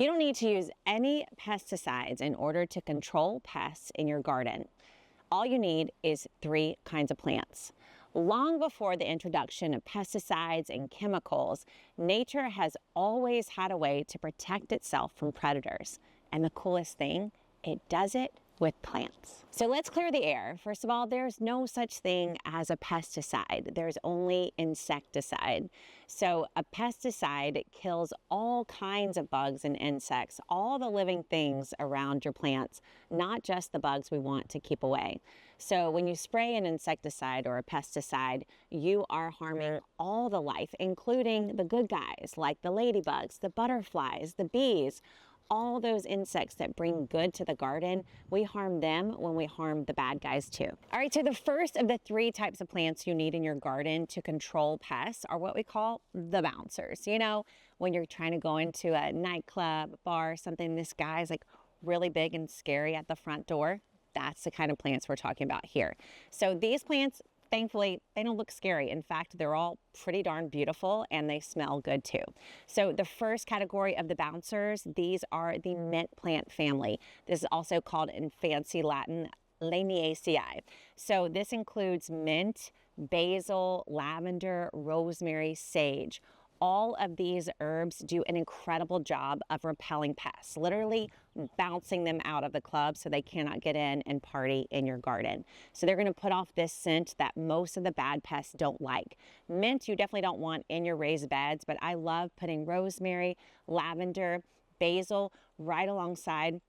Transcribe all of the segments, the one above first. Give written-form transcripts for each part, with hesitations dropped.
You don't need to use any pesticides in order to control pests in your garden. All you need is 3 kinds of plants. Long before the introduction of pesticides and chemicals, nature has always had a way to protect itself from predators. And the coolest thing, it does it with plants. So let's clear the air. First of all, there's no such thing as a pesticide. There's only insecticide. So a pesticide kills all kinds of bugs and insects, all the living things around your plants, not just the bugs we want to keep away. So when you spray an insecticide or a pesticide, you are harming all the life, including the good guys like the ladybugs, the butterflies, the bees. All those insects that bring good to the garden, we harm them when we harm the bad guys too. All right, so the first of the 3 types of plants you need in your garden to control pests are what we call the bouncers. You know, when you're trying to go into a nightclub, bar, something, this guy's like really big and scary at the front door. That's the kind of plants we're talking about here. So these plants, thankfully, they don't look scary. In fact, they're all pretty darn beautiful and they smell good too. So the first category of the bouncers, these are the mint plant family. This is also called in fancy Latin, Lamiaceae. So this includes mint, basil, lavender, rosemary, sage. All of these herbs do an incredible job of repelling pests, literally bouncing them out of the club so they cannot get in and party in your garden. So they're going to put off this scent that most of the bad pests don't like. Mint you definitely don't want in your raised beds, but I love putting rosemary, lavender, basil right alongside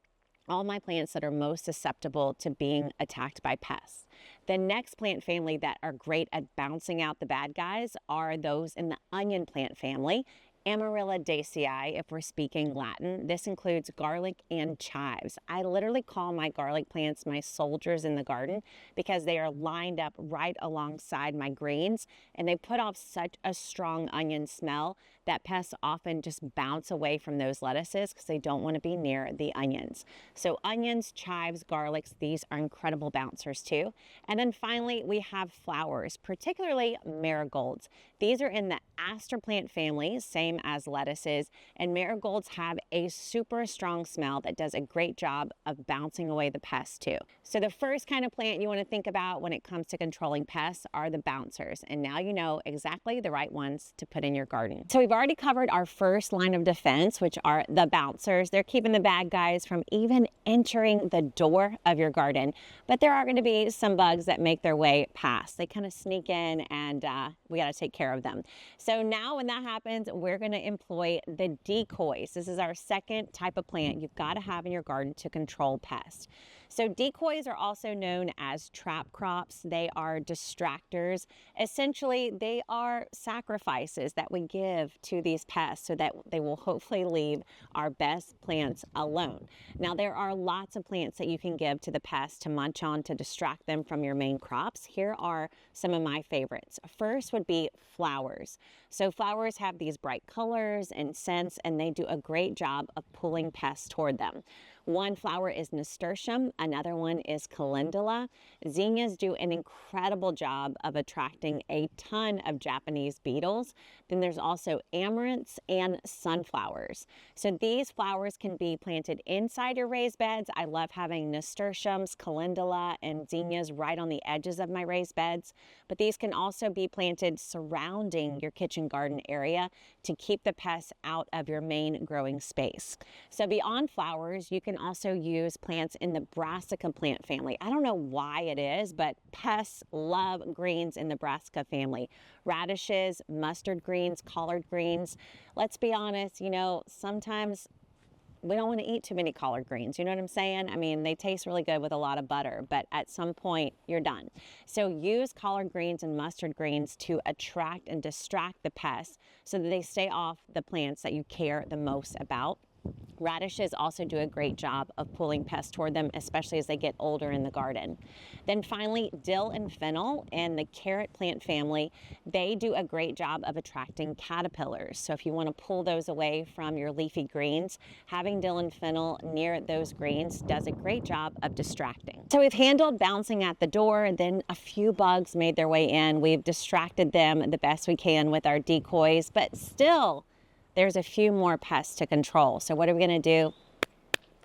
all my plants that are most susceptible to being attacked by pests. The next plant family that are great at bouncing out the bad guys are those in the onion plant family. Amaryllidaceae, if we're speaking Latin. This includes garlic and chives. I literally call my garlic plants my soldiers in the garden because they are lined up right alongside my greens and they put off such a strong onion smell that pests often just bounce away from those lettuces because they don't want to be near the onions. So onions, chives, garlics, these are incredible bouncers too. And then finally, we have flowers, particularly marigolds. These are in the aster plant family, same as lettuces, and marigolds have a super strong smell that does a great job of bouncing away the pests too. So the first kind of plant you want to think about when it comes to controlling pests are the bouncers, and now you know exactly the right ones to put in your garden. So we've already covered our first line of defense, which are the bouncers. They're keeping the bad guys from even entering the door of your garden, but there are going to be some bugs that make their way past. They kind of sneak in and we got to take care of them. So now when that happens, we're going to employ the decoys. This is our second type of plant you've got to have in your garden to control pests. So decoys are also known as trap crops. They are distractors. Essentially, they are sacrifices that we give to these pests so that they will hopefully leave our best plants alone. Now, there are lots of plants that you can give to the pests to munch on to distract them from your main crops. Here are some of my favorites. First would be flowers. So flowers have these bright colors and scents, and they do a great job of pulling pests toward them. One flower is nasturtium, another one is calendula. Zinnias do an incredible job of attracting a ton of Japanese beetles. Then there's also amaranths and sunflowers. So these flowers can be planted inside your raised beds. I love having nasturtiums, calendula, and zinnias right on the edges of my raised beds. But these can also be planted surrounding your kitchen garden area to keep the pests out of your main growing space. So beyond flowers, you can also use plants in the Brassica plant family. I don't know why it is, but pests love greens in the Brassica family. Radishes, mustard greens, collard greens. Let's be honest, you know, sometimes we don't want to eat too many collard greens. You know what I'm saying? I mean, they taste really good with a lot of butter, but at some point you're done. So use collard greens and mustard greens to attract and distract the pests so that they stay off the plants that you care the most about. Radishes also do a great job of pulling pests toward them, especially as they get older in the garden. Then finally, dill and fennel and the carrot plant family, they do a great job of attracting caterpillars. So if you want to pull those away from your leafy greens, having dill and fennel near those greens does a great job of distracting. So we've handled bouncing at the door, and then a few bugs made their way in. We've distracted them the best we can with our decoys, but still, there's a few more pests to control. So what are we going to do?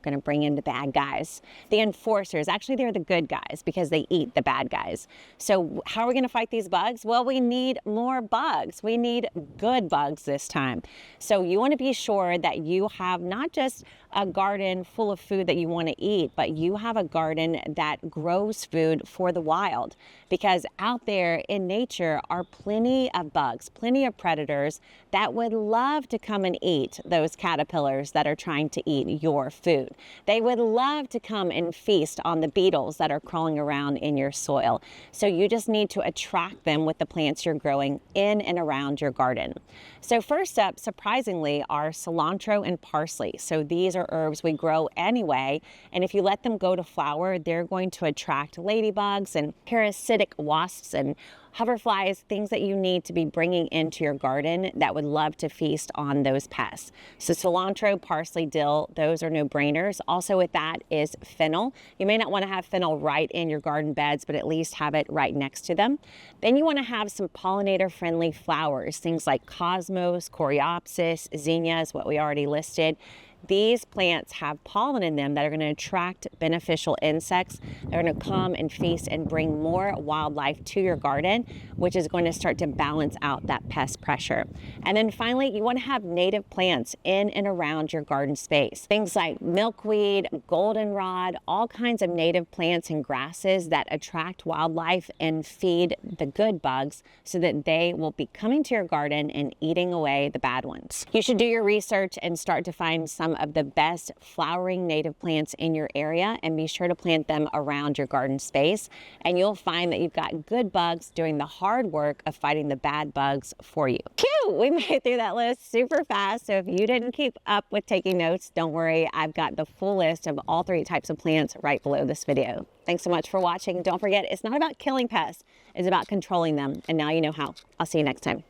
Going to bring in the bad guys, the enforcers. Actually, they're the good guys because they eat the bad guys. So how are we going to fight these bugs? Well, we need more bugs. We need good bugs this time. So you want to be sure that you have not just a garden full of food that you want to eat, but you have a garden that grows food for the wild, because out there in nature are plenty of bugs, plenty of predators that would love to come and eat those caterpillars that are trying to eat your food. They would love to come and feast on the beetles that are crawling around in your soil. So you just need to attract them with the plants you're growing in and around your garden. So first up, surprisingly, are cilantro and parsley. So these are herbs we grow anyway, and if you let them go to flower, they're going to attract ladybugs and parasitic wasps and hoverflies, things that you need to be bringing into your garden that would love to feast on those pests. So cilantro, parsley, dill, those are no-brainers. Also with that is fennel. You may not want to have fennel right in your garden beds, but at least have it right next to them. Then you want to have some pollinator-friendly flowers, things like cosmos, coreopsis, zinnias, what we already listed. These plants have pollen in them that are going to attract beneficial insects. They're going to come and feast and bring more wildlife to your garden, which is going to start to balance out that pest pressure. And then finally, you want to have native plants in and around your garden space. Things like milkweed, goldenrod, all kinds of native plants and grasses that attract wildlife and feed the good bugs so that they will be coming to your garden and eating away the bad ones. You should do your research and start to find some of the best flowering native plants in your area and be sure to plant them around your garden space, and you'll find that you've got good bugs doing the hard work of fighting the bad bugs for you. Phew, we made it through that list super fast. So if you didn't keep up with taking notes, don't worry, I've got the full list of all 3 types of plants right below this video. Thanks so much for watching. Don't forget, it's not about killing pests, it's about controlling them, and now you know how. I'll see you next time.